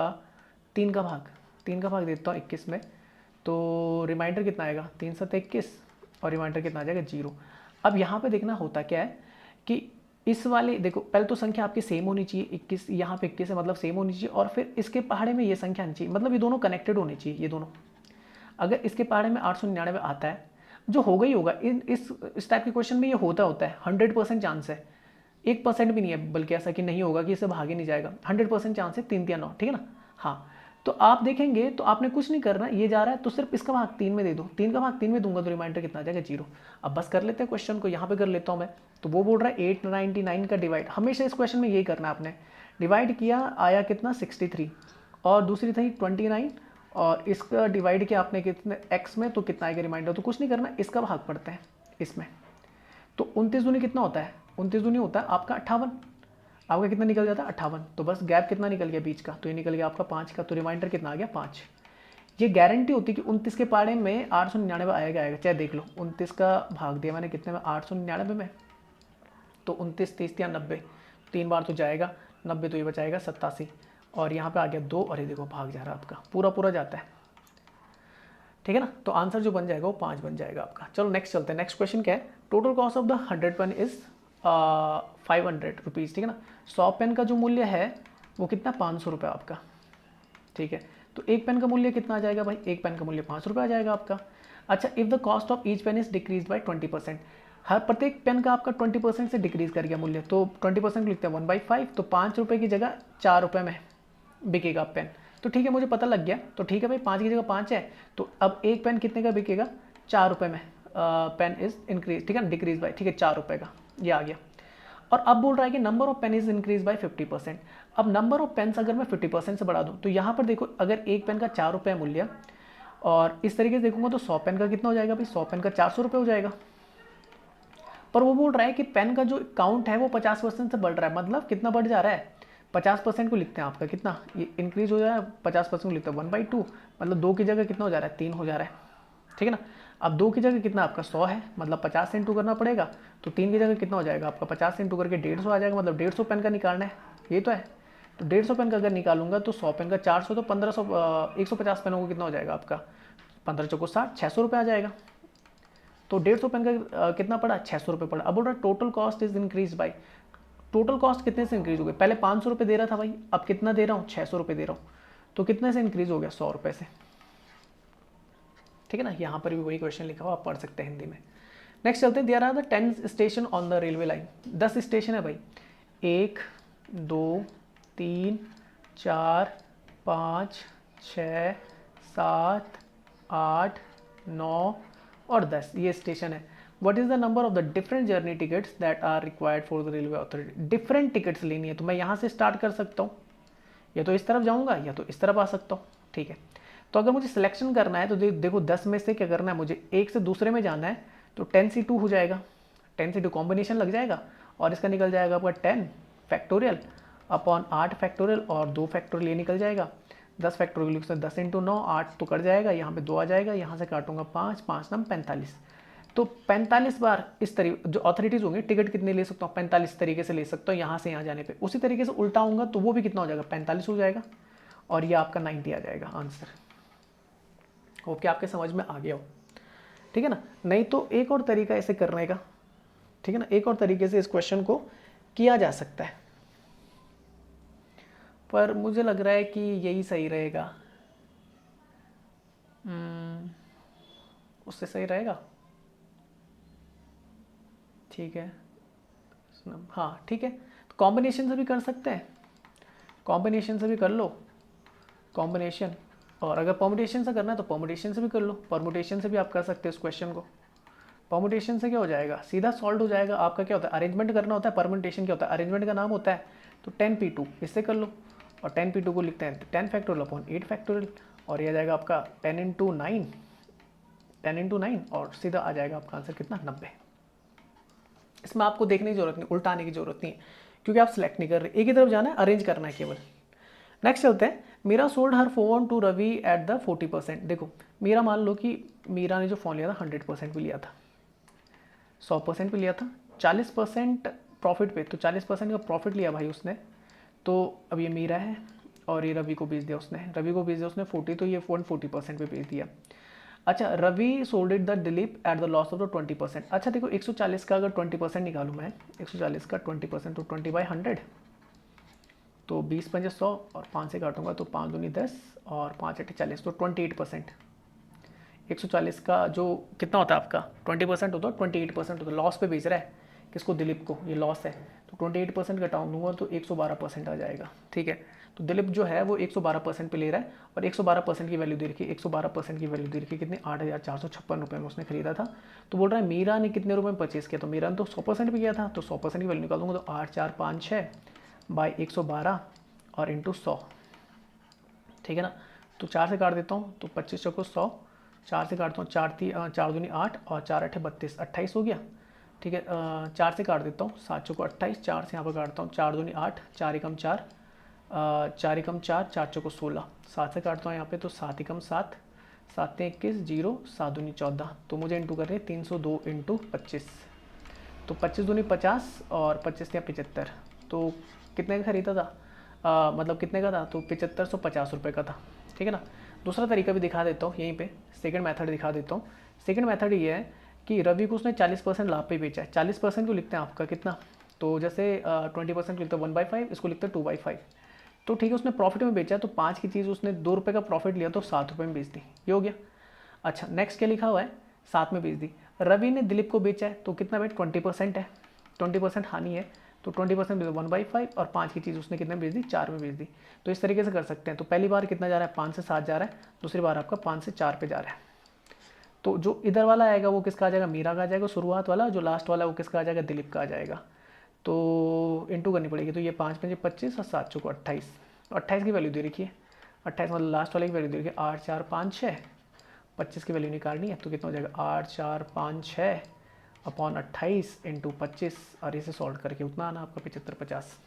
3 का भाग, 3 का भाग देता हूँ 21 में, तो रिमाइंडर कितना आएगा, 3 7 21 और रिमाइंडर कितना आ जाएगा 0। अब यहाँ पे देखना होता क्या है कि इस वाले, देखो पहले तो संख्या आपकी सेम होनी चाहिए, 21 यहाँ पे 21 है मतलब सेम होनी चाहिए, और फिर इसके पहाड़े में ये संख्या आनी चाहिए, मतलब ये दोनों कनेक्टेड होनी चाहिए, ये दोनों। अगर इसके पहाड़े में 899 आता है, जो होगा ही होगा, इस टाइप के क्वेश्चन में ये होता है, 100% चांस है, 1% भी नहीं है बल्कि ऐसा कि नहीं होगा कि इसे भागे नहीं जाएगा, 100% चांस है 3 3 9, ठीक है ना। हाँ, तो आप देखेंगे तो आपने कुछ नहीं करना, ये जा रहा है तो सिर्फ इसका भाग 3 में दे दो, 3 का भाग 3 में दूंगा तो रिमाइंडर कितना आ जाएगा 0। अब बस कर लेते हैं क्वेश्चन को, यहाँ पे कर लेता हूँ मैं, तो वो बोल रहा है 899 का डिवाइड, हमेशा इस क्वेश्चन में यही करना है आपने, डिवाइड किया आया कितना 63 और दूसरी थी 29 और इसका डिवाइड किया आपने कितने x में, तो कितना आएगा रिमाइंडर, तो कुछ नहीं करना, इसका भाग पड़ते हैं इसमें, तो 29 दूनी कितना होता है, 29 दूनी होता है आपका 58, आपका कितना निकल जाता है 58, तो बस गैप कितना निकल गया बीच का, तो ये निकल गया आपका 5 का, तो रिमाइंडर कितना आ गया 5। ये गारंटी होती है कि 29 के पाड़े में 899 आएगा, चाहे देख लो 29 का भाग दिया मैंने कितने में, 899 में, तो 29 30 या 90, 3 बार तो जाएगा 90, तो ये बचाएगा 87 और यहाँ पे आ गया 2 और ये देखो भाग जा रहा है आपका, पूरा पूरा जाता है, ठीक है ना। तो आंसर जो बन जाएगा वो 5 बन जाएगा आपका। चलो नेक्स्ट चलते हैं, नेक्स्ट क्वेश्चन क्या है, total cost of the 100 pen is 500 rupees, ठीक है ना। 100 पेन का जो मूल्य है वो कितना, 500 रुपये आपका, ठीक है। तो एक पेन का मूल्य कितना आ जाएगा भाई, एक पेन का मूल्य 5 रुपये आ जाएगा आपका। अच्छा, if the cost of each pen is decrease by 20%, हर प्रत्येक पेन का आपका 20% से डिक्रीज कर गया मूल्य, तो 20% लिखते हैं 1/5, तो 5 रुपये की जगह 4 रुपये में बिकेगा पेन, तो ठीक है मुझे पता लग गया, तो ठीक है भाई 5 की जगह 5 है, तो अब एक पेन कितने का बिकेगा, 4 रुपये में, पेन इज इंक्रीज, ठीक है, डिक्रीज बाय, ठीक है 4 रुपये का, ये आ गया। और अब बोल रहा है कि number of pen is increase by 50%। अब नंबर ऑफ पेन्स अगर मैं 50% से बढ़ा दूं, तो यहाँ पर देखो अगर एक पेन का 4 रुपये मूल्य, और इस तरीके से देखूंगा तो 100 पेन का कितना हो जाएगा भाई, 100 पेन का 400 रुपये हो जाएगा। पर वो बोल रहा है कि पेन का जो काउंट है वो 50% से बढ़ रहा है, मतलब कितना बढ़ जा रहा है, 50% को लिखते हैं आपका कितना, ये इंक्रीज हो जा रहा है, 50% को लिखते हैं 1/2, मतलब 2 की जगह कितना हो जा रहा है, 3 हो जा रहा है, ठीक है ना। अब 2 की जगह कितना आपका 100 है, मतलब 50 से इंटू करना पड़ेगा, तो 3 की जगह कितना हो जाएगा आपका 50 से इंटू करके 150 आ जाएगा, मतलब 150 पेन का निकालना है, ये तो है। तो 150 पेन का अगर निकालूंगा तो 100 पेन का 400, तो 1500 150 पेनों को कितना हो जाएगा आपका, 15 चौको 60, 600 रुपये आ जाएगा, तो 150 पेन का कितना पड़ा, 600 रुपये पड़ा। अब बोल रहा total cost is increase by, total cost कितने से इंक्रीज हो गई, पहले 500 रुपये दे रहा था भाई, अब कितना दे रहा हूँ, 600 रुपये दे रहा हूँ, तो कितने से इंक्रीज हो गया, 100 रुपये से। ठीक है ना, यहाँ पर भी वही क्वेश्चन लिखा हुआ, आप पढ़ सकते हैं हिंदी में। नेक्स्ट चलते हैं, there are the 10 station on the railway line, 10 station है भाई, 1 2 3 4 5 6 7 8 9 और 10 ये स्टेशन है। What is the number of the different journey tickets that are required for the railway authority, different tickets लेनी है, तो मैं यहाँ से स्टार्ट कर सकता हूँ, या तो इस तरफ जाऊँगा या तो इस तरफ आ सकता हूँ। ठीक है, तो अगर मुझे सिलेक्शन करना है तो देखो 10 में से क्या करना है, मुझे एक से दूसरे में जाना है, तो 10C2 हो जाएगा, 10C2 कॉम्बिनेशन लग जाएगा, और इसका निकल जाएगा आपका 10 फैक्टोरियल अपॉन 8 फैक्टोरियल और 2 फैक्टोरियल, ये निकल जाएगा। 10 फैक्टोरियल से 10 × 9 8 तो कट जाएगा, यहाँ पे 2 आ जाएगा, यहाँ से काटूंगा 5 5 9 45, तो 45 बार इस तरीके जो अथॉरिटीज़ होंगे टिकट कितने ले सकता हूँ, 45 तरीके से ले सकता हूँ यहाँ से यहाँ जाने पे। उसी तरीके से उल्टा होऊंगा तो वो भी कितना हो जाएगा, 45 हो जाएगा, और ये आपका 90 आ जाएगा आंसर। होप कि आपके समझ में आ गया हो। ठीक है ना, नहीं तो एक और तरीका ऐसे करने का, ठीक है ना, एक और तरीके से इस क्वेश्चन को किया जा सकता है, पर मुझे लग रहा है कि यही सही रहेगा, उससे सही रहेगा। ठीक है, हाँ ठीक है, तो कॉम्बिनेशन से भी कर सकते हैं, कॉम्बिनेशन से भी कर लो, कॉम्बिनेशन, और अगर परमुटेशन से करना है तो परमुटेशन से भी कर लो, परमुटेशन से भी आप कर सकते हो इस क्वेश्चन को। परमुटेशन से क्या हो जाएगा, सीधा सॉल्व हो जाएगा। आपका क्या होता है, अरेंजमेंट करना होता है, परमुटेशन क्या होता है, अरेंजमेंट का नाम होता है। तो 10P2 इससे कर लो, और 10P2 को लिखते हैं 10 फैक्टोरियल अपॉन 8 फैक्टोरियल, और ये आ जाएगा आपका 10 × 9, 10 × 9, और सीधा आ जाएगा आपका आंसर कितना, 90। इसमें आपको देखने की जरूरत नहीं, उल्टा आने की जरूरत नहीं है, क्योंकि आप सिलेक्ट नहीं कर रहे, एक ही तरफ जाना है, अरेंज करना है केवल। नेक्स्ट चलते हैं, Meera sold her phone to Ravi at the 40%। देखो मीरा, मान लो कि मीरा ने जो फ़ोन लिया था 100% पे लिया था, 100% पे लिया था, 40% प्रॉफिट पे, तो 40% का प्रॉफिट लिया भाई उसने। तो अब ये मीरा है और ये रवि को बेच दिया उसने, रवि को बेच दिया उसने 40, तो ये फ़ोन 40% पे बेच दिया। अच्छा, Ravi sold it the Dilip at the loss of the 20%। अच्छा देखो 140 का अगर 20% निकालूँ मैं, 140 का 20%, तो 20/100, तो 20 पंजे 100, और 5 से काटूंगा तो 5 दूनी 10 और 5 8 40, तो 28%। 140 का जो कितना होता है आपका 20% होता है, 28% होता है, लॉस पे बेच रहा है किसको, दिलीप को, ये लॉस है, तो 28% घटाऊँ दूंगा तो 112% आ जाएगा। ठीक है, तो दिलीप जो है वो 112% पे ले रहा है, और 112% की वैल्यू दे रखी है, 112% की वैल्यू दे रखी है कितनी, 8,456 रुपये में उसने खरीदा था। तो बोल रहा है मीरा ने कितने रुपये में परचेस किया, तो मीरा ने तो 100% पे किया था, तो 100% की वैल्यू निकाल दूंगा, तो 8,456 बाई 112 और इंटू 100। ठीक है ना, तो 4 से काट देता हूँ, तो 25 चौको 100, 4 से काटता हूँ, 4 दूनी 8 और 4 8 32, 28 हो गया। ठीक है, 4 से काट देता हूँ, 7 चौको 28, 4 से यहाँ पर काटता हूँ, 4 दूनी 8, 4 एकम 4, 4 एकम 4, 4 चौको 16, 7 से काटता हूँ यहाँ पे, तो 7 एकम 7, 7 21 0, 7 दूनी 14, तो मुझे इंटू करनी है 302 × 25, तो 25 दूनी 50 और 25 या 75, तो कितने का खरीदा था, मतलब कितने का था, तो 7550 रुपये का था। ठीक है ना, दूसरा तरीका भी दिखा देता हूँ यहीं पे, सेकंड मेथड दिखा देता हूँ। सेकंड मेथड ये है कि रवि को उसने 40% लाभ पे बेचा है, 40% को लिखते हैं आपका कितना, तो जैसे 20% लिखते हैं 1/5, इसको लिखते हैं 2/5, तो ठीक है उसने प्रॉफिट में बेचा है, तो 5 की चीज़ उसने 2 रुपये का प्रॉफिट लिया तो 7 रुपये में बेच दी, ये हो गया। अच्छा नेक्स्ट क्या लिखा हुआ है, 7 में बेच दी। रवि ने दिलीप को बेचा है, तो कितना भाई 20% है, 20% हानि है, तो 20% 1/5, और 5 की चीज़ उसने कितने बेच दी, 4 में बेच दी। तो इस तरीके से कर सकते हैं। तो पहली बार कितना जा रहा है, 5 से 7 जा रहा है, दूसरी बार आपका 5 से 4 पे जा रहा है। तो जो इधर वाला आएगा वो किसका आ जाएगा, मीरा का आ जाएगा शुरुआत वाला, जो लास्ट वाला है वो किसका आ जाएगा, दिलीप का आ जाएगा। तो इंटू करनी पड़ेगी, तो ये 5 5 25 और 7 चौको 28, 28 की वैल्यू दे रखी है, 28 मतलब लास्ट वाले की वैल्यू दे रखी है 8 4 5 6, 25 की वैल्यू निकालनी है, तो कितना हो जाएगा 8 4 5 6 अपॉन 28 × 25, और इसे सॉल्व करके उतना आना आपका 7550।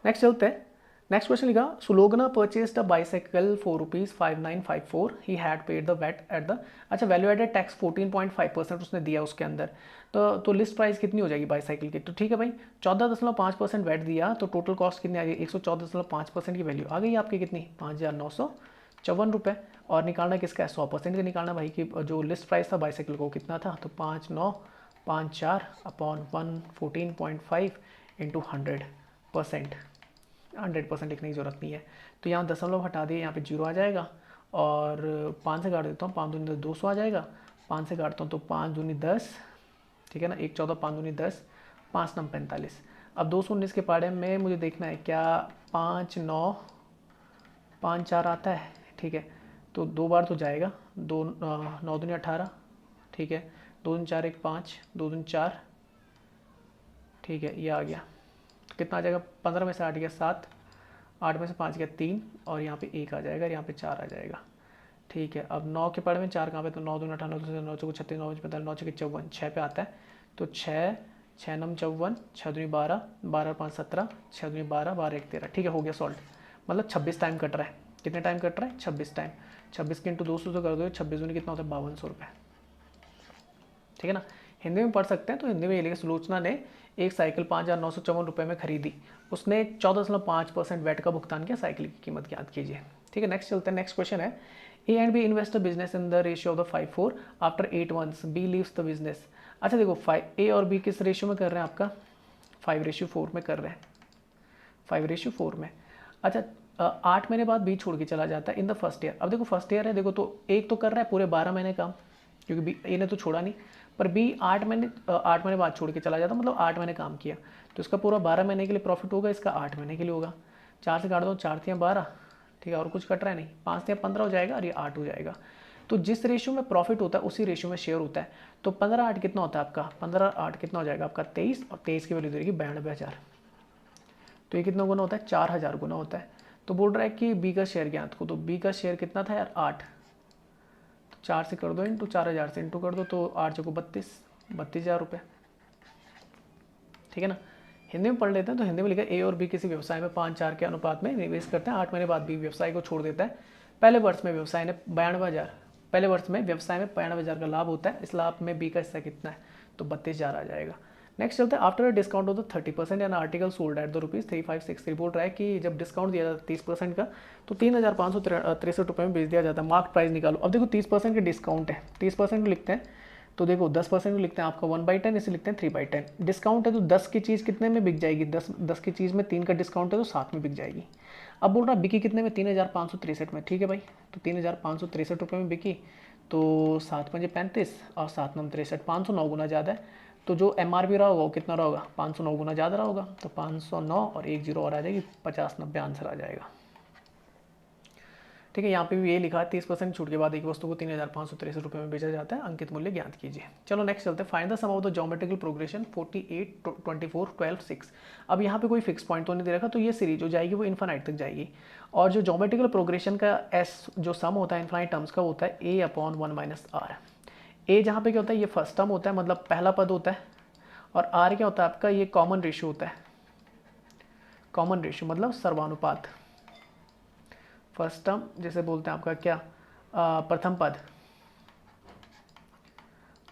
नेक्स्ट चलते हैं, नेक्स्ट क्वेश्चन लिखा, Sulogna purchased a bicycle for ₹5954, he had paid the VAT at the, अच्छा वैल्यू एडेड टैक्स 14.5% उसने दिया उसके अंदर, तो लिस्ट प्राइस कितनी हो जाएगी बाइसाइकिल की, तो ठीक है भाई 14.5% वैट दिया, तो टोटल कॉस्ट कितनी आ गई, 114.5% की वैल्यू आ गई आपकी कितनी, 5,900 ₹54। और निकालना किसका है, 100% का निकालना भाई कि जो लिस्ट प्राइस था बाईसाइकिल को कितना था, तो 5954 अपॉन 114.5 इंटू 100%। 100% लिखने की ज़रूरत नहीं है। तो यहाँ दशमलव हटा दिए, यहाँ पे 0 आ जाएगा। और 5 से काट देता हूँ, 5 दूनी 200 आ जाएगा। 5 से काटता हूँ तो 5 दूनी 10, ठीक है ना, 1 14 5 दूनी 10, 5 9 45। अब 219 के पाड़े में मुझे देखना है क्या 5 9 5 4 आता है, ठीक है। तो 2 बार तो जाएगा, 2 9 दूनी 18, ठीक है। 2 दूनी 4 1 5, 2 दूनी 4, ठीक है, ये आ गया। तो कितना आ जाएगा, 15 में से 8 गया 7, 8 में से 5 गया 3, और यहाँ पे 1 आ जाएगा और यहाँ पे 4 आ जाएगा, ठीक है। अब 9 के पढ़े में 4 कहाँ पे, तो 9 दूनी 18, 9 चौको 36, 9 55, 9 छक्के 54, 6 पे आता है। तो 6 6 9 54, 6 दूनी 12, 12 5 17, 6 दूनी 12, 12 1 13, ठीक है, हो गया सॉल्व। मतलब 26 टाइम कट रहा है। कितने टाइम कट रहा है, 26 टाइम। 26 के इंटू 200 से कर दो, 26 दूनी कितना होता है, 5200 रुपये, ठीक है ना। हिंदी में पढ़ सकते हैं तो हिंदी में ये लिखा, सुलोचना ने एक साइकिल 5,954 रुपये में खरीदी। उसने 14.5% वैट का भुगतान किया, साइकिल की कीमत ज्ञात कीजिए, ठीक है। नेक्स्ट चलते हैं, नेक्स्ट क्वेश्चन है, A and B invest the business in the ratio of the 5:4 after 8 months B leaves the business. अच्छा देखो, 5 ए और बी किस रेशियो में कर रहे हैं, आपका 5:4 में कर रहे हैं, 5:4 में। अच्छा 8 महीने बाद बी छोड़ के चला जाता है इन द फर्स्ट ईयर। अब देखो फर्स्ट ईयर है, देखो तो एक तो कर रहा है पूरे 12 महीने काम, क्योंकि बी ए ने तो छोड़ा नहीं, पर बी 8 महीने बाद छोड़ के चला जाता, मतलब 8 महीने काम किया, तो इसका पूरा 12 महीने के लिए प्रॉफिट होगा, इसका 8 महीने के लिए होगा। 4 से काट दो, 4 3 12, ठीक है, और कुछ कट रहा है नहीं, 5 3 15 हो जाएगा और ये 8 हो जाएगा। तो जिस रेशियो में प्रॉफिट होता है उसी रेशियो में शेयर होता है। तो 15 8 कितना होता है आपका, 15 8 कितना हो जाएगा आपका 23, और 23 की वैल्यू देगी 92,000। तो ये कितना गुना होता है, 4000 गुना होता है। तो बोल रहा है कि बी का शेयर ज्ञात को, तो बी का शेयर कितना था यार 8, तो 4 से कर दो इंटू 4000 से इंटू कर दो, तो 8 चौको 32,000 रुपये, ठीक है ना। हिंदी में पढ़ लेते हैं तो हिंदी में लिखा है ए और बी किसी व्यवसाय में 5:4 के अनुपात में निवेश करते हैं। 8 महीने बाद बी व्यवसाय को छोड़ देता है। पहले वर्ष में व्यवसाय ने 92,000, पहले वर्ष में व्यवसाय में 92,000 का लाभ होता है। इस लाभ में बी का हिस्सा कितना है, तो 32,000 आ जाएगा। नेक्स्ट चलते हैं, after discount of the 30% an article sold at the ₹3563। बोल रहा है कि जब डिस्काउंट दिया जाता है 30% का, तो 3,563 रुपये में बेच दिया जाता है। मार्क प्राइस निकालो। अब देखो 30% का डिस्काउंट है, 30% लिखते हैं, तो देखो 10% लिखते हैं आपका 1/10, इसे लिखते हैं 3/10। डिस्काउंट है तो 10 की चीज़ कितने में बिक जाएगी, 10 की चीज़ में 3 का डिस्काउंट है तो 7 में बिक जाएगी। अब बोल रहा बिकी कितने में, 3,563 में, ठीक है भाई। तो 3,563 रुपये में बिकी, तो 7 5 35 और 7 9 63, 509 गुना ज़्यादा है। तो जो MRP रहा होगा वो कितना रहा होगा, 509 गुना ज़्यादा रहा होगा। तो 509 और 1 0 और आ जाएगी, 50 90 आंसर आ जाएगा, ठीक है। यहाँ पे भी ये लिखा है 30% छूट के बाद एक वस्तु को 3,563 रुपये में बेचा जाता है, अंकित मूल्य ज्ञात कीजिए। चलो नेक्स्ट चलते हैं, find the sum of the geometrical progression 48 24 12 6। अब यहाँ पे कोई फिक्स पॉइंट तो नहीं दे रखा, तो ये सीरीज जो जाएगी वो इन्फानाइट तक जाएगी। और जो ज्योमेट्रिकल प्रोग्रेशन का एस जो सम होता है इन्फानाइट टर्म्स का होता है A/1 - R। ए जहाँ पे क्या होता है, ये फर्स्ट टर्म होता है, मतलब पहला पद होता है, और आर क्या होता है आपका, ये कॉमन रेशियो होता है। कॉमन रेशियो मतलब सर्वानुपात। फर्स्ट टर्म जैसे बोलते हैं आपका क्या, प्रथम पद,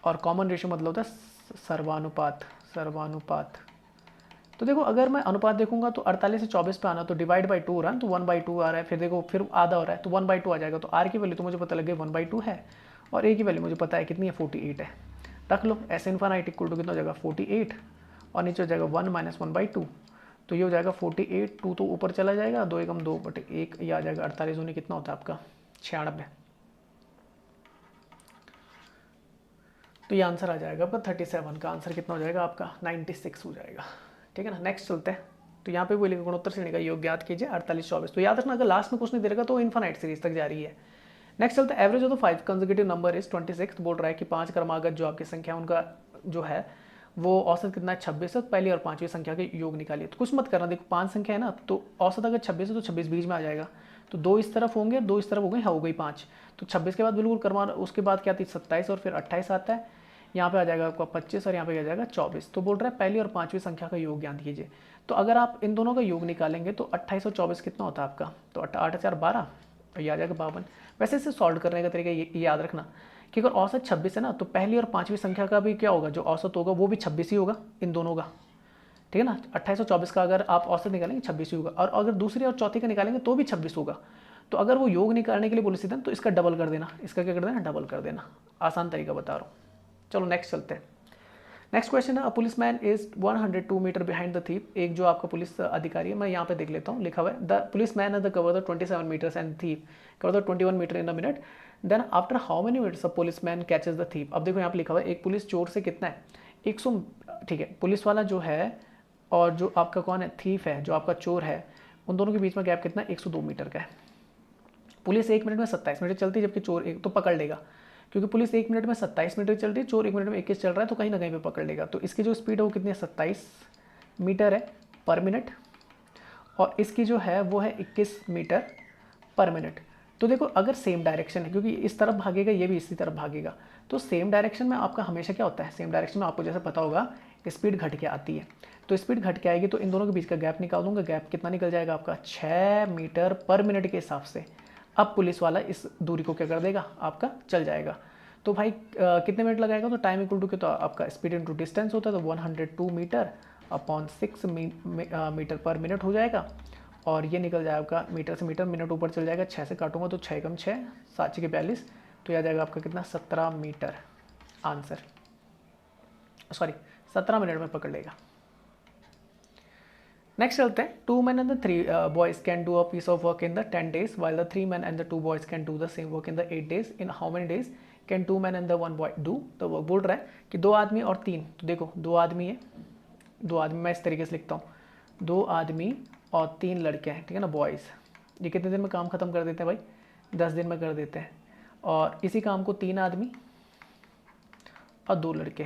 और कॉमन रेशियो मतलब होता है सर्वानुपात। सर्वानुपात। तो देखो अगर मैं अनुपात देखूंगा तो 48 से 24 पे आना, तो डिवाइड बाई 2 हो रहा है, तो 1/2 आ रहा है। फिर देखो फिर आधा हो रहा है, तो 1/2 आ जाएगा। तो आर की वैल्यू तो मुझे पता लग गई 1/2 है, और ए की वैल्यू मुझे पता है कितनी है, 48 है। रख लो, एस इनफाइनाइट इक्वल टू कितना हो जाएगा 48, और नीचे हो जाएगा 1 - 1/2, तो ये हो जाएगा 48, 2 तो ऊपर चला जाएगा, 2 एकम 2/1, ये आ जाएगा 48 होने कितना होता है आपका 96। तो ये आंसर आ जाएगा आपका 37 का आंसर कितना हो जाएगा आपका 96 हो जाएगा, ठीक है ना। नेक्स्ट चलते हैं, तो यहाँ पे वो लिखा गुणोत्तर श्रेणी का योग ज्ञात कीजिए 48 24। तो याद रखना अगर लास्ट में कुछ नहीं दे रहेगा तो इन्फानाइट सीरीज तक जा रही है। नेक्स्ट चलते हैं, average of the 5 consecutive number is 26। बोल रहा है कि 5 क्रमागत जो आपकी संख्या उनका जो है वो औसत कितना है 26 है। पहली और पांचवी संख्या के योग निकालिए। तो कुछ मत करना, देखो 5 संख्या है ना, तो औसत अगर 26 है तो 26 बीच में आ जाएगा, तो 2 इस तरफ होंगे, 2 इस तरफ हो गए, हाँ हो गई 5। तो 26 के बाद बिल्कुल करवा, उसके बाद क्या थी 27 और फिर 28 आता है, यहाँ पे आ जाएगा आपका 25 और यहाँ पे आ जाएगा 24। तो बोल रहा है पहली और पांचवी संख्या का योग ज्ञात कीजिए। तो अगर आप इन दोनों का योग निकालेंगे तो 28 और 24 कितना होता है आपका, तो 8 4 12, और ये आ जाएगा 52। वैसे इसे सॉल्व करने का तरीका ये याद रखना कि अगर औसत 26 है ना, तो पहली और पांचवी संख्या का भी क्या होगा, जो औसत होगा वो भी 26 ही होगा इन दोनों का, ठीक है ना। 28 और 24 का अगर आप औसत निकालेंगे 26 ही होगा, और अगर दूसरी और चौथी का निकालेंगे तो भी 26 होगा। तो अगर वो योग नहीं करने के लिए पुलिस थी तो इसका डबल कर देना, इसका क्या कर देना, डबल कर देना। आसान तरीका बता रहा हूँ। चलो नेक्स्ट चलते हैं। नेक्स्ट क्वेश्चन है, a police man is 102 metre behind the thief. एक जो आपका पुलिस अधिकारी है, मैं यहाँ पे देख लेता हूँ, लिखा हुआ है the police man the cover the 27 metres and thief cover the 21 metre in a minute, then after how many minutes a police man catches the thief. अब देखो यहाँ पे लिखा हुआ है एक पुलिस चोर से कितना है 100, ठीक है, पुलिस वाला जो है और जो आपका कौन है, थीफ है, जो आपका चोर है, उन दोनों के बीच में गैप कितना है, 102 मीटर का है। पुलिस 1 मिनट में 27 मीटर चलती है, जबकि चोर एक तो पकड़ लेगा, क्योंकि पुलिस 1 मिनट में 27 मीटर चल रही है, चोर 1 मिनट में 21 चल रहा है, तो कहीं ना कहीं पे पकड़ लेगा। तो इसकी जो स्पीड है वो कितनी है, 27 मीटर है पर मिनट, और इसकी जो है वो है 21 मीटर पर मिनट। तो देखो अगर सेम डायरेक्शन है, क्योंकि इस तरफ भागेगा ये भी इसी तरफ भागेगा, तो सेम डायरेक्शन में आपका हमेशा क्या होता है, सेम डायरेक्शन में आपको जैसे पता होगा स्पीड घट के आती है। तो स्पीड घट के आएगी तो इन दोनों के बीच का गैप निकाल दूंगा, गैप कितना निकल जाएगा आपका 6 मीटर पर मिनट के हिसाब से। अब पुलिस वाला इस दूरी को क्या कर देगा, आपका चल जाएगा। तो भाई कितने मिनट लगाएगा, तो टाइम इक्वल टू के तो आपका स्पीड इंटू डिस्टेंस होता है, तो 102 metre upon 6 metre per minute हो जाएगा, और ये निकल जाएगा आपका मीटर से मीटर, मिनट ऊपर चल जाएगा, 6 से काटूंगा तो 6 कम 6 7 के 42, तो यह आ जाएगा आपका कितना, 17 मीटर आंसर, सॉरी 17 मिनट में पकड़ लेगा। नेक्स्ट चलते हैं, 2 men and the 3 boys can do a piece of work in the 10 days while the 3 men and the 2 boys can do the same work in the 8 days. In how many days can 2 men and the 1 boy do the work? बोल रहा है कि 2 आदमी और 3, तो देखो 2 आदमी है, 2 आदमी, मैं इस तरीके से लिखता हूँ, 2 आदमी और 3 लड़के हैं, ठीक है ना, बॉयज़। ये कितने दिन में काम खत्म कर देते हैं भाई, 10 दिन में कर देते हैं। और इसी काम को 3 आदमी और 2 लड़के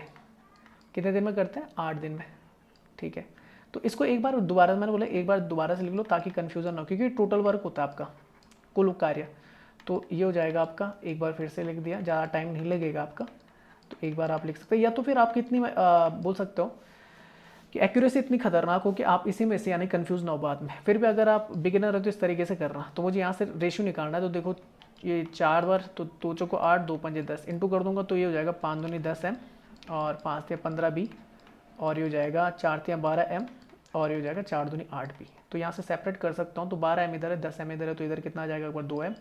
कितने दिन में करते हैं, 8 दिन में, ठीक है। तो इसको एक बार दोबारा, मैंने बोला एक बार दोबारा से लिख लो ताकि कन्फ्यूज़न ना हो, क्योंकि टोटल वर्क होता है आपका, कुल कार्य। तो ये हो जाएगा आपका, एक बार फिर से लिख दिया, ज़्यादा टाइम नहीं लगेगा आपका, तो एक बार आप लिख सकते हैं। या तो फिर आप कितनी बोल सकते हो कि एक्यूरेसी इतनी खतरनाक हो कि आप इसी में से यानी कन्फ्यूज़ ना हो बाद में। फिर भी अगर आप बिगिनर है तो इस तरीके से करना। तो मुझे यहाँ से रेशियो निकालना है, तो देखो ये 4 बार, तो 2 चौको 8, 2 पंजे 10, इंटू कर दूंगा तो ये हो जाएगा 5 दूनी 10 m, और 5 तिया 15 b, और ये हो जाएगा 4 तिया 12 m, और ये हो जाएगा 4 दूनी 8 b। तो यहाँ से सेपरेट कर सकता हूँ, तो 12 m इधर है, 10 m इधर है, तो इधर कितना आ जाएगा, एक बार 2 m,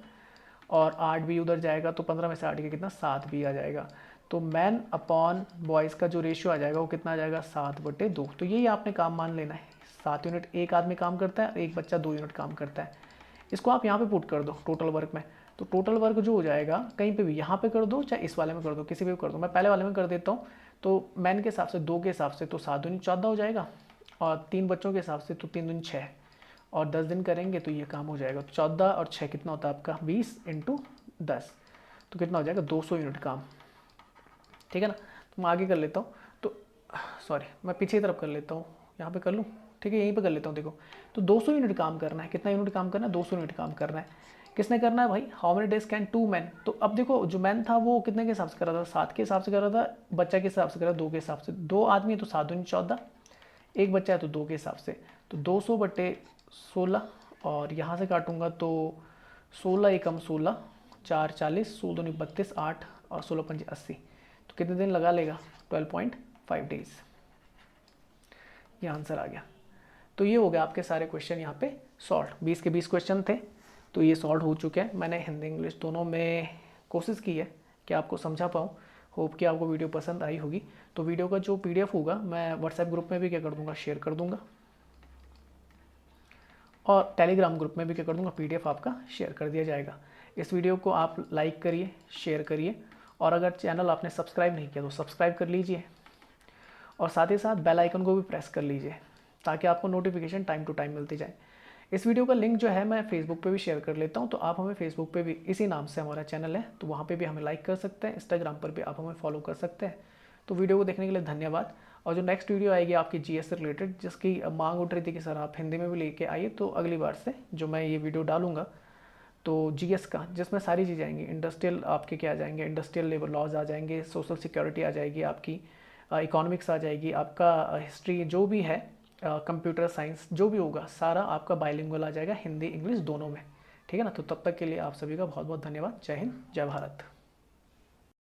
और 8 b उधर जाएगा, तो 15 में से 8 के कितना, 7 b आ जाएगा। तो मैन अपॉन बॉयज़ का जो रेशियो आ जाएगा वो कितना आ जाएगा, 7/2। तो यही आपने काम मान लेना है, 7 यूनिट एक आदमी काम करता है, एक बच्चा 2 यूनिट काम करता है। इसको आप यहाँ पे पुट कर दो टोटल वर्क में, तो टोटल वर्क जो हो जाएगा कहीं पे भी, यहाँ पे कर दो चाहे इस वाले में कर दो, किसी भी कर दो, मैं पहले वाले में कर देता हूँ। तो मैन के हिसाब से 2 के हिसाब से तो 7 दूनी 14 हो जाएगा, और 3 बच्चों के हिसाब से तो 3 दूनी 6, और 10 दिन करेंगे तो ये काम हो जाएगा। तो 14 और 6 कितना होता है आपका, 20 × 10, तो कितना हो जाएगा, 200 यूनिट काम, ठीक है ना। तो मैं आगे कर लेता हूँ, तो सॉरी मैं पीछे की तरफ कर लेता हूँ, यहाँ पे कर लूँ, ठीक है, यहीं पे कर लेता हूँ। देखो तो 200 यूनिट काम करना है, कितना यूनिट काम करना है, 200 यूनिट काम करना है। किसने करना है भाई, how many days can 2 man. तो अब देखो जो मैन था वो कितने के हिसाब से कर रहा था, 7 के हिसाब से कर रहा था, बच्चा के हिसाब से कर रहा था 2 के हिसाब से, 2 आदमी है तो 7 दूनी 14, एक बच्चा है तो 2 के हिसाब से, तो 200/16, और यहाँ से काटूंगा तो 16 एकम 16, 4 40, 16 दूनी 32, 8 और 16 पंजे 80, तो कितने दिन लगा लेगा, 12.5 डेज। ये आंसर आ गया। तो ये हो गया आपके सारे क्वेश्चन यहाँ पे सॉल्व। 20 के 20 क्वेश्चन थे, तो ये सॉल्व हो चुके हैं। मैंने हिंदी इंग्लिश दोनों में कोशिश की है कि आपको समझा पाऊँ। होप कि आपको वीडियो पसंद आई होगी। तो वीडियो का जो PDF होगा मैं व्हाट्सएप ग्रुप में भी क्या कर दूँगा, शेयर कर दूँगा, और टेलीग्राम ग्रुप में भी क्या कर दूँगा, PDF आपका शेयर कर दिया जाएगा। इस वीडियो को आप लाइक करिए, शेयर करिए, और अगर चैनल आपने सब्सक्राइब नहीं किया तो सब्सक्राइब कर लीजिए, और साथ ही साथ बेल आइकन को भी प्रेस कर लीजिए ताकि आपको नोटिफिकेशन टाइम टू टाइम मिलती जाए। इस वीडियो का लिंक जो है मैं फेसबुक पे भी शेयर कर लेता हूँ, तो आप हमें फेसबुक पे भी, इसी नाम से हमारा चैनल है, तो वहाँ पे भी हमें लाइक कर सकते हैं, इंस्टाग्राम पर भी आप हमें फॉलो कर सकते हैं। तो वीडियो को देखने के लिए धन्यवाद। और जो नेक्स्ट वीडियो आएगी आपकी GS से रिलेटेड, जिसकी मांग उठ रही थी कि सर आप हिंदी में भी लेके आइए, तो अगली बार से जो मैं ये वीडियो डालूंगा तो GS का, जिसमें सारी चीज़ें आएंगी, इंडस्ट्रियल आपके क्या आ जाएंगे, इंडस्ट्रियल लेबर लॉज आ जाएंगे, सोशल सिक्योरिटी आ जाएगी आपकी, इकोनॉमिक्स आ जाएगी, आपका हिस्ट्री जो भी है, कंप्यूटर साइंस जो भी होगा, सारा आपका बाइलिंगुअल आ जाएगा, हिंदी इंग्लिश दोनों में, ठीक है ना। तो तब तक के लिए आप सभी का बहुत बहुत धन्यवाद। जय हिंद, जय भारत।